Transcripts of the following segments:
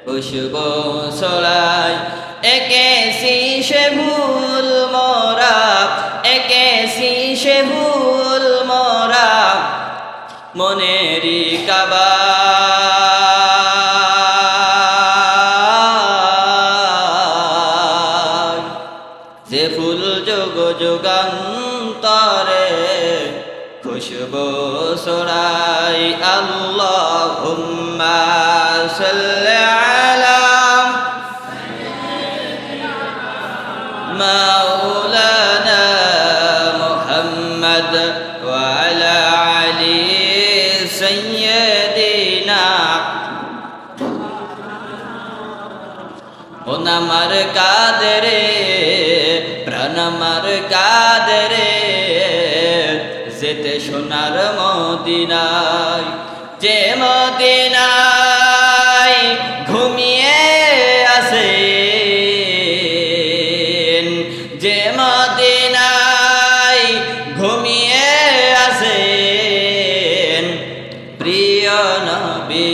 খুশবু ছড়ায়। একে সে ভুল মোরা, একে সে ভুল মোরা মনেরি কাবা। যে ফুল যুগ যুগান্তরে খুশবু ছড়ায়। আল্লাহুম্মা সাল্লি আলা মাওলানা মুহাম্মদ ওয়া আলা আলি সাইয়্যিদিনা। মন আমার কাঁদে রে, প্রাণ আমার কাঁদে রে, যেতে সোনার মদিনায়। যে মদিনায় ঘুমিয়ে আছেন, যে মদিনায় ঘুমিয়ে আছেন প্রিয় নবী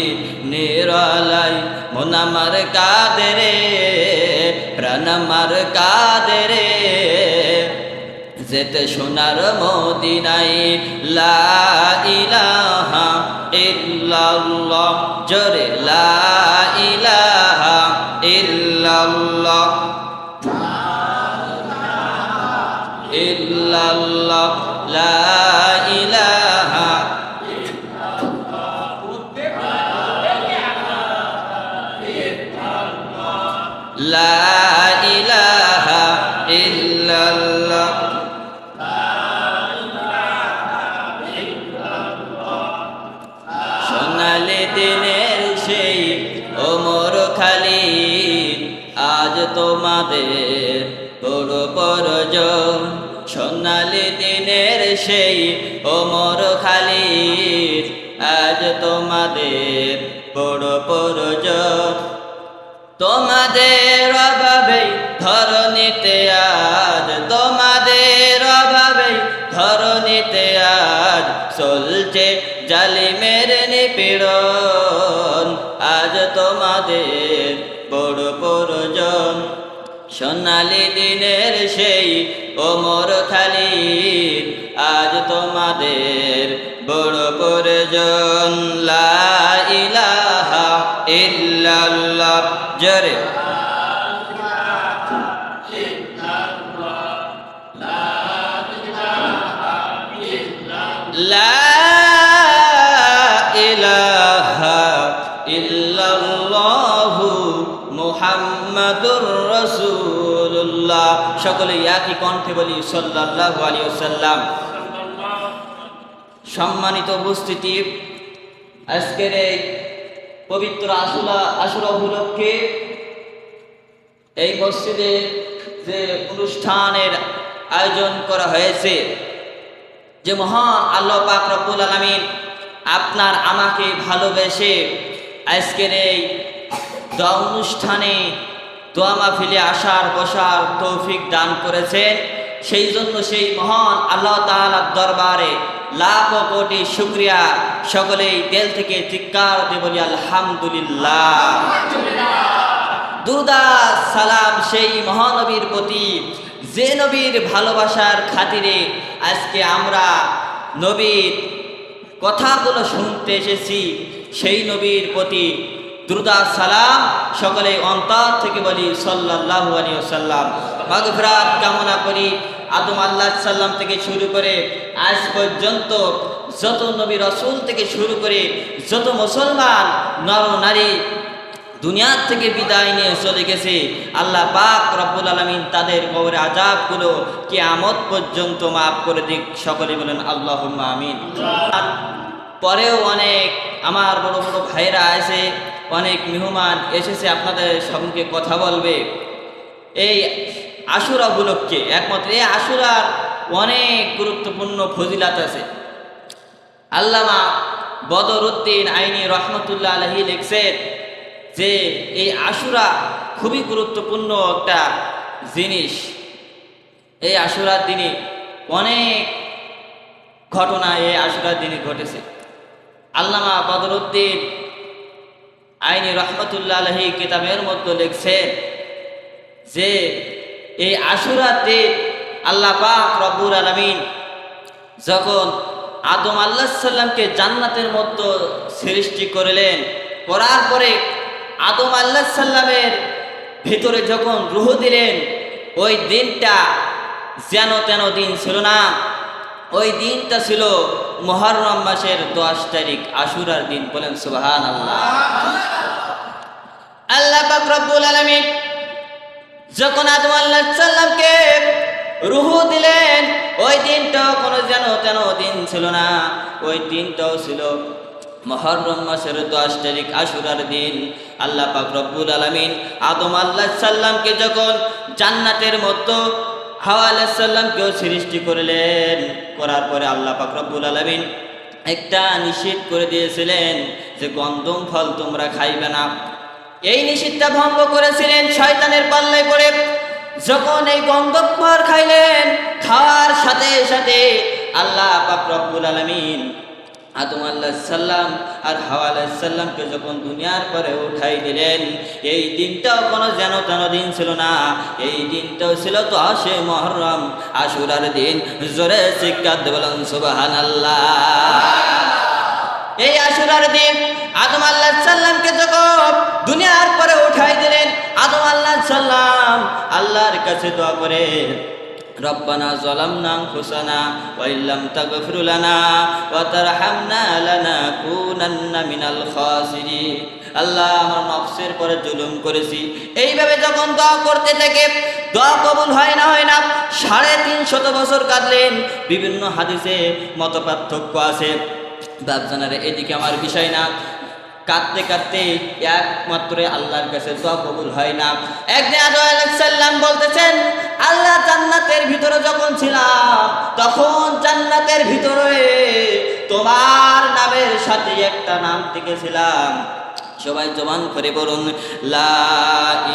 নিরালায়। মন আমার কাঁদে রে, প্রাণ আমার কাঁদে রে, যেতে সোনার মদিনায়। লা ইলাহা ইল্লাল্লাহ, জোরে লা ইলাহা ইল্লাল্লাহ, ইল্লাল্লাহ, লা ইলাহা। লা ইলাহা ইল্লাল্লাহ। সোনালি দিনের সেই ওমর খালিদ, আজ তোমাদের বড় পরজন। সোনালি দিনের সেই ওমর খালিদ, আজ তোমাদের বড় পরজন। তোমাদের অভাবে ধরণীতে আজ, তোমাদের অভাবে ধরণীতে আজ চলছে জালিমের নিপীড়ন। আজ তোমাদের বড় প্রয়োজন। সোনালি দিনের সেই ওমর খালিদ, আজ তোমাদের বড় প্রয়োজন। লা ইলাহা ইল্লাল্লাহ, জোরে লা ইলাহা ইল্লাল্লাহু মুহাম্মাদুর রাসূলুল্লাহ। সকলে একই কণ্ঠে বলি সাল্লাল্লাহু আলাইহি ওয়াসাল্লাম। সম্মানিত উপস্থিতি, আজকের এই পবিত্র আশুরা উপলক্ষে এই মসজিদে যে অনুষ্ঠানের আয়োজন করা হয়েছে, যে মহান আল্লাহ পাক রব্বুল আলামিন আপনার আমাকে ভালোবেসে আজকের এই দোয়া অনুষ্ঠানে দোয়া মাহফিলে আসার বসার তৌফিক দান করেছেন, সেই জন্য সেই মহান আল্লাহ তাআলার দরবারে লাখ কোটি শুকরিয়া। সকলেই দিল থেকে চিৎকার দিয়ে বলি আলহামদুলিল্লাহ। দুরুদ সালাম সেই মহানবীর প্রতি, যে নবীর ভালোবাসার খাতিরে আজকে আমরা নবীর কথাগুলো শুনতে এসেছি। সেই নবীর প্রতি দুরুদ সালাম সকলে অন্তর থেকে বলি সাল্লাল্লাহু আলাইহি ওয়াসাল্লাম। মাগফিরাত কামনা করি আদম আলাইহিস সালাম থেকে শুরু করে আজ পর্যন্ত যত নবী রাসূল থেকে শুরু করে যত মুসলমান নর নারী দুনিয়ার থেকে বিদায় নিয়ে চলে গেছে, আল্লাহ পাক রব্বুল আলামিন তাদের কবরের আযাবগুলো কিয়ামত পর্যন্ত মাফ করে দিক। সকলে বলেন আল্লাহুম্মা আমিন। পরেও অনেক আমার বড় বড় ভাইরা আছে, অনেক মেহমান এসেছে আপনাদের সঙ্গে কথা বলবে এই আশুরা উপলক্ষে। একমাত্র এই আশুরার অনেক গুরুত্বপূর্ণ ফজিলাত আছে। আল্লামা বদরউদ্দিন আইনি রহমতুল্লাহ আলাইহি লিখছেন যে এই আশুরা খুবই গুরুত্বপূর্ণ একটা জিনিস। এই আশুরার দিনে অনেক ঘটনা এই আশুরার দিনে ঘটেছে। আল্লামা বদরউদ্দিন আইনি রহমতুল্লাহ আলাইহি কিতাবের মধ্যে লিখছেন যে এই আশুরাতে আল্লাহ পাক রব্বুল আলামিন যখন আদম আলাইহিস সালামকে জান্নাতের মধ্যে সৃষ্টি করলেন, করার পরে আদম আলাইহিস সালামের ভিতরে যখন রূহ দিলেন, ওই দিনটা যেন তেন দিন ছিল না। ওই দিনটা ছিল মুহররম মাসের 10 তারিখ, আশুরার দিন। বলেন সুবহানাল্লাহ। আল্লাহ পাক রব্বুল আলামিন যখন আদম আলাইহিস সালামকে রূহ দিলেন, ওই দিনটাও কোনো যেন তেন দিন ছিল না। ওই দিনটাও ছিল মুহররম মাসের 10 তারিখ, আশুরার দিন। আল্লাহ পাক রব্বুল আলামিন আদম আলাইহিস সালামকে যখন জান্নাতের মধ্যে হাওয়া আলাইহিস সালামকেও সৃষ্টি করলেন, করার পরে আল্লাহ পাক রব্বুল আলামিন একটা নিষেধ করে দিয়েছিলেন যে গন্ধম ফল তোমরা খাইবে না। এই নিষেধটা ভঙ্গ করেছিলেন শয়তানের পাল্লায় পড়ে। যখন এই গন্ধম ফল খাইলেন, খাওয়ার সাথে সাথে আল্লাহ পাক রব্বুল আলামিন আদম আলাইহিস সালাম আর হাওয়া আলাইহিস সালামকে যখন দুনিয়ার পরে উঠাই দিলেন, এই দিনটাও কোনো যেন তেন দিন ছিল না। এই দিনটাও ছিল 10 মুহররম, আশুরার দিন। জোরে চিৎকার দিয়ে বলেন সুবহানাল্লাহ। এই আশুরার দিন আদম আলাইহিস সালামকে যখন দুনিয়ার পরে উঠাই দিলেন, আদম আলাইহিস সালাম আল্লাহর কাছে দোয়া করে, রব্বানা যালামনা আনফুসানা ওয়া ইল্লাম তাগফির লানা ওয়া তারহামনা লানাকুনান্না মিনাল খাসিরিন। আল্লাহ, আমার নফসের পরে জুলুম করেছি। এইভাবে যখন দোয়া করতে থাকে, দোয়া কবুল হয় না 350 বছর কাঁদলেন। বিভিন্ন হাদিসে মতপার্থক্য আছে। বাপজানারে, এদিকে আমার বিষয় না। কাঁদতে কাঁদতে একমাত্র আল্লাহর কাছে দোয়া কবুল হয় না। একদিন আদম আলাইহিস সালাম বলতেছেন, আল্লাহ, জান্নাতের ভিতরে যখন ছিলাম তখন জান্নাতের ভিতরে তোমার নামের সাথে একটা নাম লিখেছিলাম। সবাই জবান করে বলুন, লা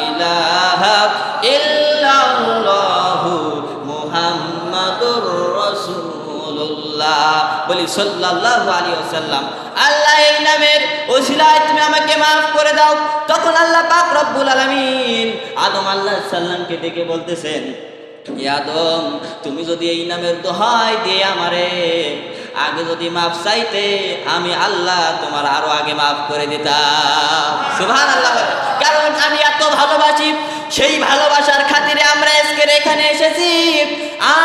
ইলাহা ইল্লাল্লাহু মুহাম্মাদুর রাসূলুল্লাহ। বলি সাল্লাল্লাহু আলাইহি ওয়াসাল্লাম। আল্লাহ, এই নামের ওসিলায় তুমি আমাকে মাফ করে দাও। তখন আল্লাহ পাক রব্বুল আলামিন আদম আলাইহিস সালামকে ডেকে বলতেছেন, হে আদম, তুমি যদি এই নামের দোহাই দিয়ে আমারে আগে যদি মাফ চাইতে, আমি আল্লাহ তোমার আরো আগে মাফ করে দিতাম। সুবহানাল্লাহ। কারণ আমি এত ভালোবাসি, সেই ভালোবাসার খাতিরে আমরা আজকে এখানে এসেছি।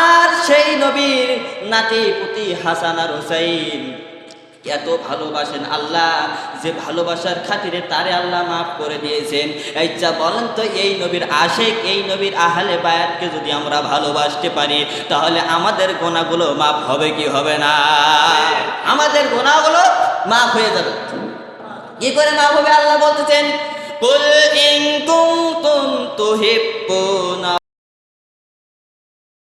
আর সেই নবীর নাতি পুতি হাসান আর হুসাইন এত ভালোবাসেন আল্লাহ, যে ভালোবাসার খাতিরে তারে আল্লাহ মাফ করে দিয়েছেন। এইটা বলেন তো, এই নবীর আশিক, এই নবীর আহলে বায়াতকে যদি আমরা ভালোবাসতে পারি, তাহলে আমাদের গুনাহগুলো মাফ হবে কি হবে না? আমাদের গুনাহগুলো মাফ হয়ে যাবে। কি করে মাফ হবে? আল্লাহ বলতেছেন, কুল ইন কুনতুম তুহিব্বুনা